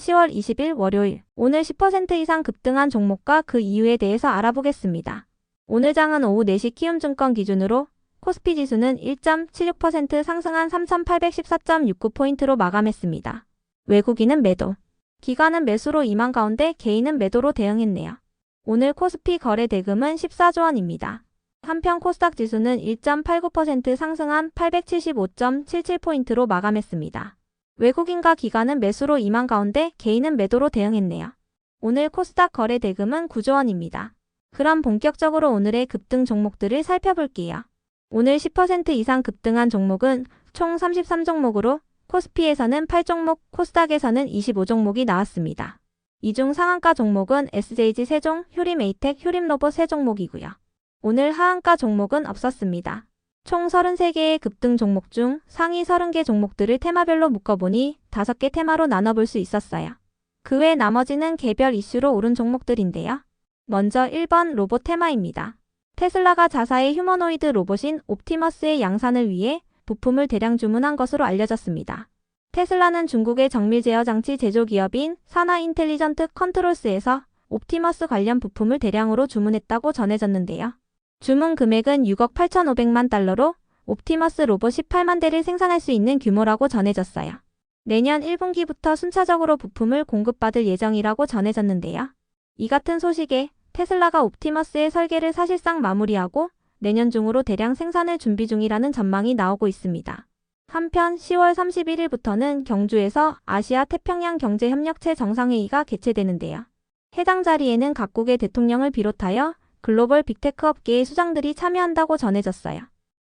10월 20일 월요일, 오늘 10% 이상 급등한 종목과 그 이유에 대해서 알아보겠습니다. 오늘 장은 오후 4시 키움증권 기준으로 코스피 지수는 1.76% 상승한 3,814.69포인트로 마감했습니다. 외국인은 매도, 기관은 매수로 임한 가운데 개인은 매도로 대응했네요. 오늘 코스피 거래 대금은 14조 원입니다. 한편 코스닥 지수는 1.89% 상승한 875.77포인트로 마감했습니다. 외국인과 기관은 매수로 임한 가운데 개인은 매도로 대응했네요. 오늘 코스닥 거래 대금은 9조 원입니다. 그럼 본격적으로 오늘의 급등 종목들을 살펴볼게요. 오늘 10% 이상 급등한 종목은 총 33종목으로 코스피에서는 8종목, 코스닥에서는 25종목이 나왔습니다. 이 중 상한가 종목은 SJG 3종, 휴림에이텍, 휴림로봇 3종목이고요. 오늘 하한가 종목은 없었습니다. 총 33개의 급등 종목 중 상위 30개 종목들을 테마별로 묶어보니 5개 테마로 나눠볼 수 있었어요. 그 외 나머지는 개별 이슈로 오른 종목들인데요. 먼저 1번 로봇 테마입니다. 테슬라가 자사의 휴머노이드 로봇인 옵티머스의 양산을 위해 부품을 대량 주문한 것으로 알려졌습니다. 테슬라는 중국의 정밀 제어 장치 제조 기업인 산하 인텔리전트 컨트롤스에서 옵티머스 관련 부품을 대량으로 주문했다고 전해졌는데요. 주문 금액은 6억 8,500만 달러로 옵티머스 로봇 18만 대를 생산할 수 있는 규모라고 전해졌어요. 내년 1분기부터 순차적으로 부품을 공급받을 예정이라고 전해졌는데요. 이 같은 소식에 테슬라가 옵티머스의 설계를 사실상 마무리하고 내년 중으로 대량 생산을 준비 중이라는 전망이 나오고 있습니다. 한편 10월 31일부터는 경주에서 아시아 태평양 경제협력체 정상회의가 개최되는데요. 해당 자리에는 각국의 대통령을 비롯하여 글로벌 빅테크 업계의 수장들이 참여한다고 전해졌어요.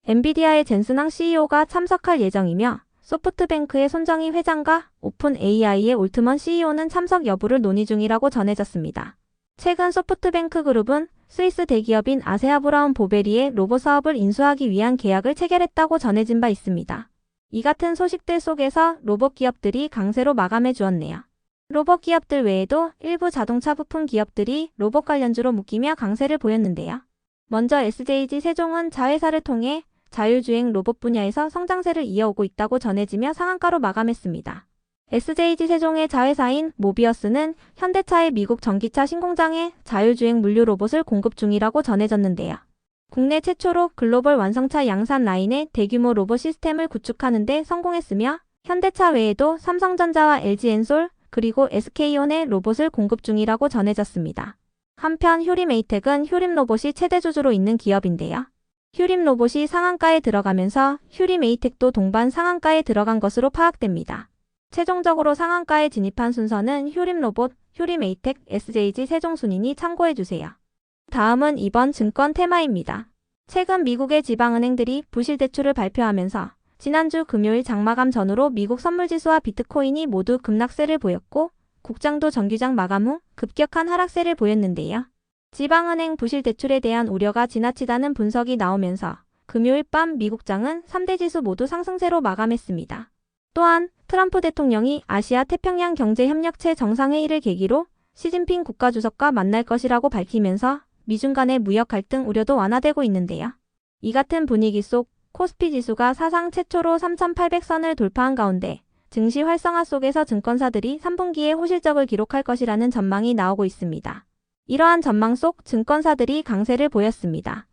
엔비디아의 젠슨 황 CEO가 참석할 예정이며 소프트뱅크의 손정희 회장과 오픈 AI의 올트먼 CEO는 참석 여부를 논의 중이라고 전해졌습니다. 최근 소프트뱅크 그룹은 스위스 대기업인 아세아 브라운 보베리의 로봇 사업을 인수하기 위한 계약을 체결했다고 전해진 바 있습니다. 이 같은 소식들 속에서 로봇 기업들이 강세로 마감해 주었네요. 로봇 기업들 외에도 일부 자동차 부품 기업들이 로봇 관련주로 묶이며 강세를 보였는데요. 먼저 SJG 세종은 자회사를 통해 자율주행 로봇 분야에서 성장세를 이어오고 있다고 전해지며 상한가로 마감했습니다. SJG 세종의 자회사인 모비어스는 현대차의 미국 전기차 신공장에 자율주행 물류 로봇을 공급 중이라고 전해졌는데요. 국내 최초로 글로벌 완성차 양산 라인의 대규모 로봇 시스템을 구축하는 데 성공했으며 현대차 외에도 삼성전자와 LG엔솔 그리고 SK온의 로봇을 공급 중이라고 전해졌습니다. 한편 휴림에이텍은 휴림로봇이 최대 주주로 있는 기업인데요. 휴림로봇이 상한가에 들어가면서 휴림에이텍도 동반 상한가에 들어간 것으로 파악됩니다. 최종적으로 상한가에 진입한 순서는 휴림로봇, 휴림에이텍, SJG 세종 순이니 참고해주세요. 다음은 이번 증권 테마입니다. 최근 미국의 지방은행들이 부실대출을 발표하면서 지난주 금요일 장마감 전후로 미국 선물지수와 비트코인이 모두 급락세를 보였고 국장도 정규장 마감 후 급격한 하락세를 보였는데요. 지방은행 부실대출에 대한 우려가 지나치다는 분석이 나오면서 금요일 밤 미국장은 3대 지수 모두 상승세로 마감했습니다. 또한 트럼프 대통령이 아시아 태평양 경제협력체 정상회의를 계기로 시진핑 국가주석과 만날 것이라고 밝히면서 미중 간의 무역 갈등 우려도 완화되고 있는데요. 이 같은 분위기 속 코스피 지수가 사상 최초로 3,800선을 돌파한 가운데 증시 활성화 속에서 증권사들이 3분기에 호실적을 기록할 것이라는 전망이 나오고 있습니다. 이러한 전망 속 증권사들이 강세를 보였습니다.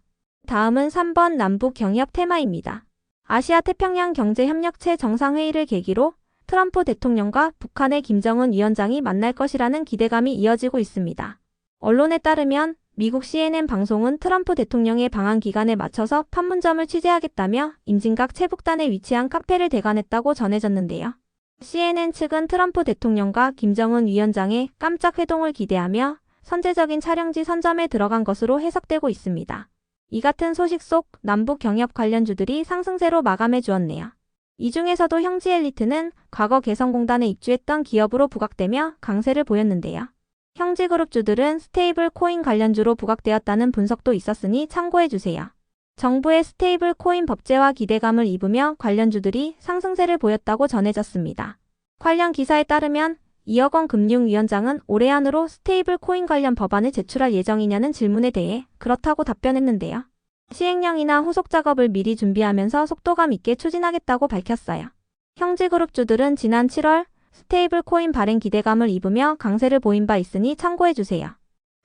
다음은 3번 남북 경협 테마입니다. 아시아 태평양 경제협력체 정상회의를 계기로 트럼프 대통령과 북한의 김정은 위원장이 만날 것이라는 기대감이 이어지고 있습니다. 언론에 따르면 미국 CNN 방송은 트럼프 대통령의 방한 기간에 맞춰서 판문점을 취재하겠다며 임진각 최북단에 위치한 카페를 대관했다고 전해졌는데요. CNN 측은 트럼프 대통령과 김정은 위원장의 깜짝 회동을 기대하며 선제적인 촬영지 선점에 들어간 것으로 해석되고 있습니다. 이 같은 소식 속 남북 경협 관련주들이 상승세로 마감해 주었네요. 이 중에서도 형지엘리트는 과거 개성공단에 입주했던 기업으로 부각되며 강세를 보였는데요. 형지그룹주들은 스테이블 코인 관련주로 부각되었다는 분석도 있었으니 참고해주세요. 정부의 스테이블 코인 법제화 기대감을 입으며 관련주들이 상승세를 보였다고 전해졌습니다. 관련 기사에 따르면 이억원 금융위원장은 올해 안으로 스테이블 코인 관련 법안을 제출할 예정이냐는 질문에 대해 그렇다고 답변했는데요. 시행령이나 후속 작업을 미리 준비하면서 속도감 있게 추진하겠다고 밝혔어요. 형지그룹주들은 지난 7월 스테이블 코인 발행 기대감을 입으며 강세를 보인 바 있으니 참고해주세요.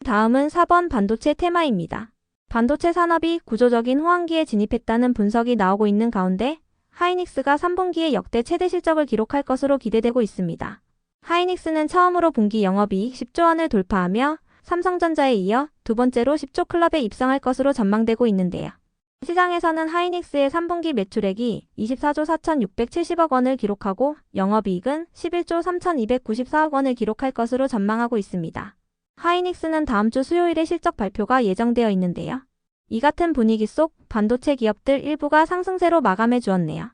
다음은 4번 반도체 테마입니다. 반도체 산업이 구조적인 호황기에 진입했다는 분석이 나오고 있는 가운데 하이닉스가 3분기에 역대 최대 실적을 기록할 것으로 기대되고 있습니다. 하이닉스는 처음으로 분기 영업이익 10조 원을 돌파하며 삼성전자에 이어 두 번째로 10조 클럽에 입성할 것으로 전망되고 있는데요. 시장에서는 하이닉스의 3분기 매출액이 24조 4,670억 원을 기록하고 영업이익은 11조 3,294억 원을 기록할 것으로 전망하고 있습니다. 하이닉스는 다음 주 수요일에 실적 발표가 예정되어 있는데요. 이 같은 분위기 속 반도체 기업들 일부가 상승세로 마감해 주었네요.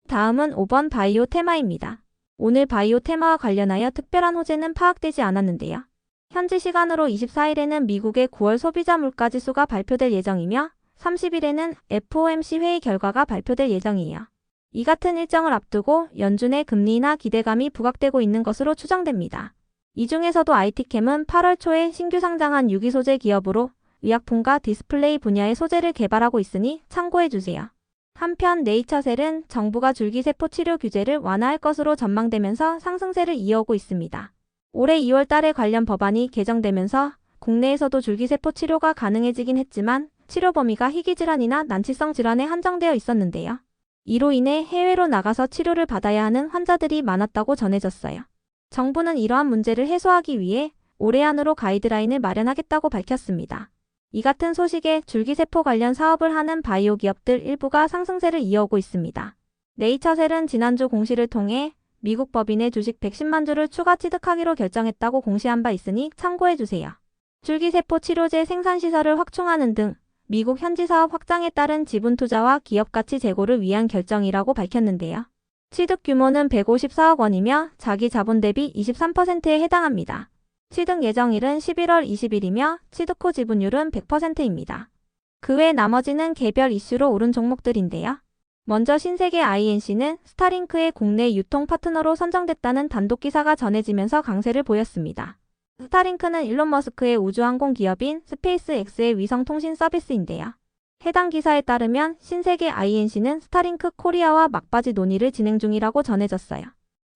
다음은 5번 바이오 테마입니다. 오늘 바이오 테마와 관련하여 특별한 호재는 파악되지 않았는데요. 현지 시간으로 24일에는 미국의 9월 소비자 물가지수가 발표될 예정이며 30일에는 FOMC 회의 결과가 발표될 예정이에요. 이 같은 일정을 앞두고 연준의 금리 인하 기대감이 부각되고 있는 것으로 추정됩니다. 이 중에서도 IT캠은 8월 초에 신규 상장한 유기소재 기업으로 의약품과 디스플레이 분야의 소재를 개발하고 있으니 참고해주세요. 한편 네이처셀은 정부가 줄기세포 치료 규제를 완화할 것으로 전망되면서 상승세를 이어오고 있습니다. 올해 2월 달에 관련 법안이 개정되면서 국내에서도 줄기세포 치료가 가능해지긴 했지만 치료 범위가 희귀질환이나 난치성 질환에 한정되어 있었는데요. 이로 인해 해외로 나가서 치료를 받아야 하는 환자들이 많았다고 전해졌어요. 정부는 이러한 문제를 해소하기 위해 올해 안으로 가이드라인을 마련하겠다고 밝혔습니다. 이 같은 소식에 줄기세포 관련 사업을 하는 바이오 기업들 일부가 상승세를 이어오고 있습니다. 네이처셀은 지난주 공시를 통해 미국 법인의 주식 110만 주를 추가 취득하기로 결정했다고 공시한 바 있으니 참고해주세요. 줄기세포 치료제 생산시설을 확충하는 등 미국 현지 사업 확장에 따른 지분 투자와 기업 가치 제고를 위한 결정이라고 밝혔는데요. 취득 규모는 154억 원이며 자기 자본 대비 23%에 해당합니다. 취득 예정일은 11월 20일이며 취득 후 지분율은 100%입니다. 그 외 나머지는 개별 이슈로 오른 종목들인데요. 먼저 신세계 INC는 스타링크의 국내 유통 파트너로 선정됐다는 단독 기사가 전해지면서 강세를 보였습니다. 스타링크는 일론 머스크의 우주항공 기업인 스페이스X의 위성통신 서비스인데요. 해당 기사에 따르면 신세계 INC는 스타링크 코리아와 막바지 논의를 진행 중이라고 전해졌어요.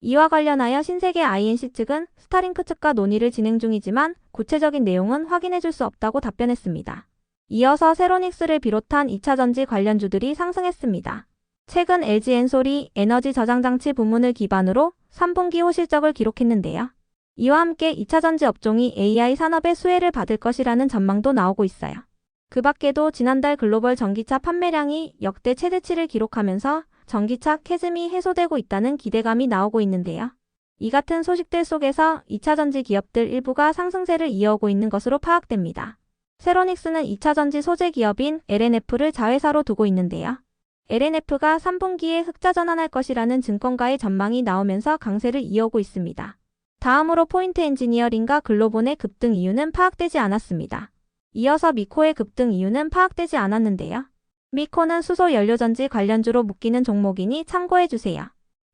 이와 관련하여 신세계 INC 측은 스타링크 측과 논의를 진행 중이지만 구체적인 내용은 확인해줄 수 없다고 답변했습니다. 이어서 세로닉스를 비롯한 2차전지 관련주들이 상승했습니다. 최근 LG 엔솔이 에너지 저장장치 부문을 기반으로 3분기 호실적을 기록했는데요. 이와 함께 2차전지 업종이 AI 산업의 수혜를 받을 것이라는 전망도 나오고 있어요. 그 밖에도 지난달 글로벌 전기차 판매량이 역대 최대치를 기록하면서 전기차 캐즘이 해소되고 있다는 기대감이 나오고 있는데요. 이 같은 소식들 속에서 2차전지 기업들 일부가 상승세를 이어오고 있는 것으로 파악됩니다. 세로닉스는 2차전지 소재 기업인 LNF를 자회사로 두고 있는데요. LNF가 3분기에 흑자 전환할 것이라는 증권가의 전망이 나오면서 강세를 이어오고 있습니다. 다음으로 포인트 엔지니어링과 글로본의 급등 이유는 파악되지 않았습니다. 이어서 미코의 급등 이유는 파악되지 않았는데요. 미코는 수소 연료전지 관련주로 묶이는 종목이니 참고해주세요.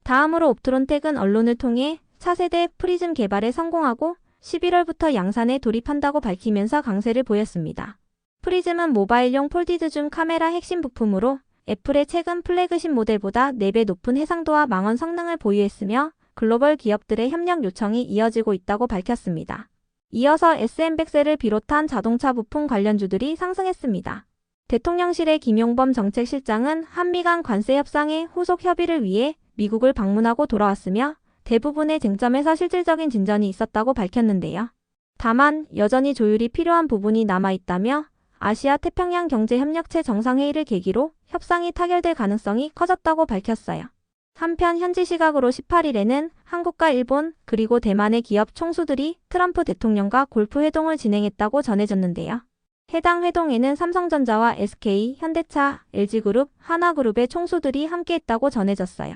다음으로 옵트론텍은 언론을 통해 차세대 프리즘 개발에 성공하고 11월부터 양산에 돌입한다고 밝히면서 강세를 보였습니다. 프리즘은 모바일용 폴디드 줌 카메라 핵심 부품으로 애플의 최근 플래그십 모델보다 4배 높은 해상도와 망원 성능을 보유했으며 글로벌 기업들의 협력 요청이 이어지고 있다고 밝혔습니다. 이어서 SM백셀을 비롯한 자동차 부품 관련주들이 상승했습니다. 대통령실의 김용범 정책실장은 한미 간 관세 협상의 후속 협의를 위해 미국을 방문하고 돌아왔으며 대부분의 쟁점에서 실질적인 진전이 있었다고 밝혔는데요. 다만 여전히 조율이 필요한 부분이 남아있다며 아시아 태평양 경제협력체 정상회의를 계기로 협상이 타결될 가능성이 커졌다고 밝혔어요. 한편 현지 시각으로 18일에는 한국과 일본 그리고 대만의 기업 총수들이 트럼프 대통령과 골프 회동을 진행했다고 전해졌는데요. 해당 회동에는 삼성전자와 SK, 현대차, LG그룹, 하나그룹의 총수들이 함께했다고 전해졌어요.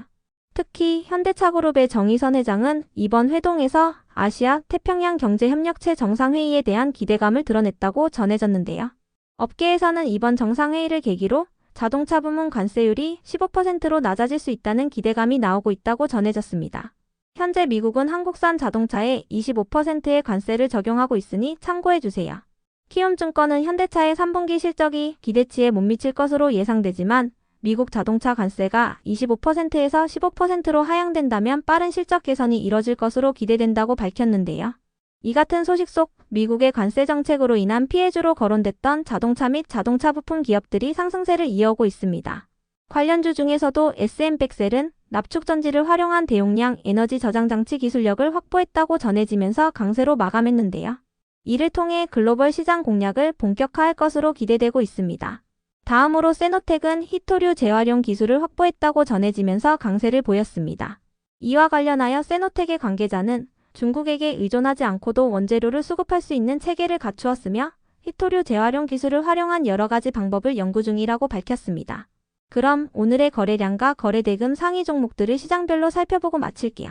특히 현대차그룹의 정의선 회장은 이번 회동에서 아시아 태평양 경제협력체 정상회의에 대한 기대감을 드러냈다고 전해졌는데요. 업계에서는 이번 정상회의를 계기로 자동차 부문 관세율이 15%로 낮아질 수 있다는 기대감이 나오고 있다고 전해졌습니다. 현재 미국은 한국산 자동차에 25%의 관세를 적용하고 있으니 참고해주세요. 키움증권은 현대차의 3분기 실적이 기대치에 못 미칠 것으로 예상되지만 미국 자동차 관세가 25%에서 15%로 하향된다면 빠른 실적 개선이 이뤄질 것으로 기대된다고 밝혔는데요. 이 같은 소식 속 미국의 관세 정책으로 인한 피해주로 거론됐던 자동차 및 자동차 부품 기업들이 상승세를 이어오고 있습니다. 관련주 중에서도 SM100셀은 납축 전지를 활용한 대용량 에너지 저장 장치 기술력을 확보했다고 전해지면서 강세로 마감했는데요. 이를 통해 글로벌 시장 공략을 본격화할 것으로 기대되고 있습니다. 다음으로 세노텍은 히토류 재활용 기술을 확보했다고 전해지면서 강세를 보였습니다. 이와 관련하여 세노텍의 관계자는 중국에게 의존하지 않고도 원재료를 수급할 수 있는 체계를 갖추었으며 히토류 재활용 기술을 활용한 여러 가지 방법을 연구 중이라고 밝혔습니다. 그럼 오늘의 거래량과 거래대금 상위 종목들을 시장별로 살펴보고 마칠게요.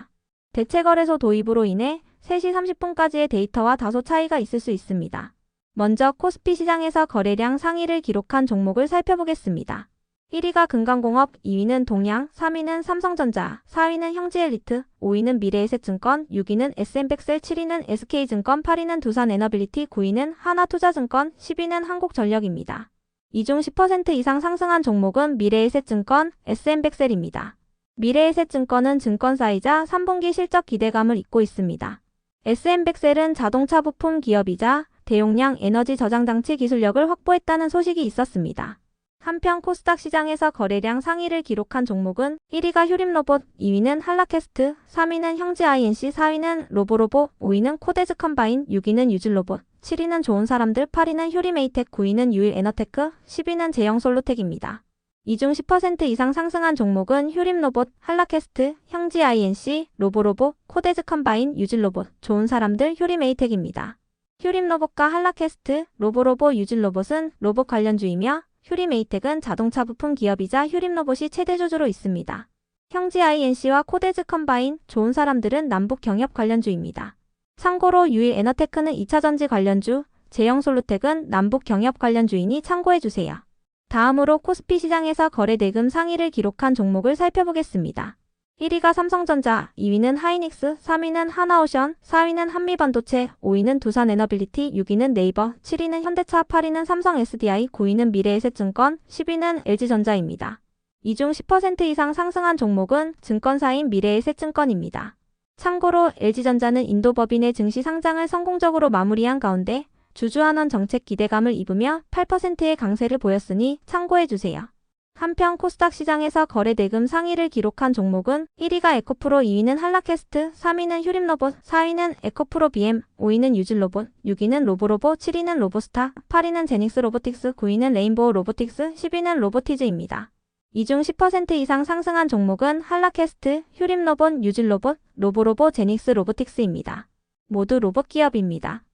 대체거래소 도입으로 인해 3시 30분까지의 데이터와 다소 차이가 있을 수 있습니다. 먼저 코스피 시장에서 거래량 상위를 기록한 종목을 살펴보겠습니다. 1위가 금강공업, 2위는 동양, 3위는 삼성전자, 4위는 형지엘리트, 5위는 미래에셋증권, 6위는 SM100셀, 7위는 SK증권, 8위는 두산에너빌리티, 9위는 하나투자증권, 10위는 한국전력입니다. 이 중 10% 이상 상승한 종목은 미래에셋증권, SM100셀입니다. 미래에셋증권은 증권사이자 3분기 실적 기대감을 잇고 있습니다. SM100셀은 자동차 부품 기업이자 대용량 에너지 저장 장치 기술력을 확보했다는 소식이 있었습니다. 한편 코스닥 시장에서 거래량 상위를 기록한 종목은 1위가 효림로봇, 2위는 한라캐스트, 3위는 형지INC, 4위는 로보로보, 5위는 코데즈 컴바인, 6위는 유질로봇, 7위는 좋은사람들, 8위는 효림에이텍, 9위는 유일에너테크, 10위는 제형솔루텍입니다. 이 중 10% 이상 상승한 종목은 효림로봇, 한라캐스트, 형지INC, 로보로보, 코데즈 컴바인, 유질로봇, 좋은사람들, 효림에이텍입니다. 효림로봇과 한라캐스트, 로보로보, 유질로봇은 로봇 관련주이며 효림에이텍은 자동차 부품 기업이자 효림로봇이 최대 주주로 있습니다. 형지INC와 코데즈 컴바인, 좋은사람들은 남북 경협 관련주입니다. 참고로 유일에너테크는 2차전지 관련주, 제형솔루텍은 남북 경협 관련주이니 참고해주세요. 다음으로 코스피 시장에서 거래대금 상위를 기록한 종목을 살펴보겠습니다. 1위가 삼성전자, 2위는 하이닉스, 3위는 하나오션, 4위는 한미반도체, 5위는 두산에너빌리티, 6위는 네이버, 7위는 현대차, 8위는 삼성 SDI, 9위는 미래에셋증권, 10위는 LG전자입니다. 이 중 10% 이상 상승한 종목은 증권사인 미래에셋증권입니다. 참고로 LG전자는 인도법인의 증시 상장을 성공적으로 마무리한 가운데 주주환원 정책 기대감을 입으며 8%의 강세를 보였으니 참고해주세요. 한편 코스닥 시장에서 거래대금 상위를 기록한 종목은 1위가 에코프로, 2위는 한라캐스트, 3위는 효림로봇, 4위는 에코프로 BM, 5위는 유질로봇, 6위는 로보로보, 7위는 로보스타, 8위는 제닉스로보틱스, 9위는 레인보우 로보틱스, 10위는 로보티즈입니다. 이 중 10% 이상 상승한 종목은 한라캐스트, 효림로봇, 유질로봇, 로보로보, 제닉스로보틱스입니다. 모두 로봇 기업입니다.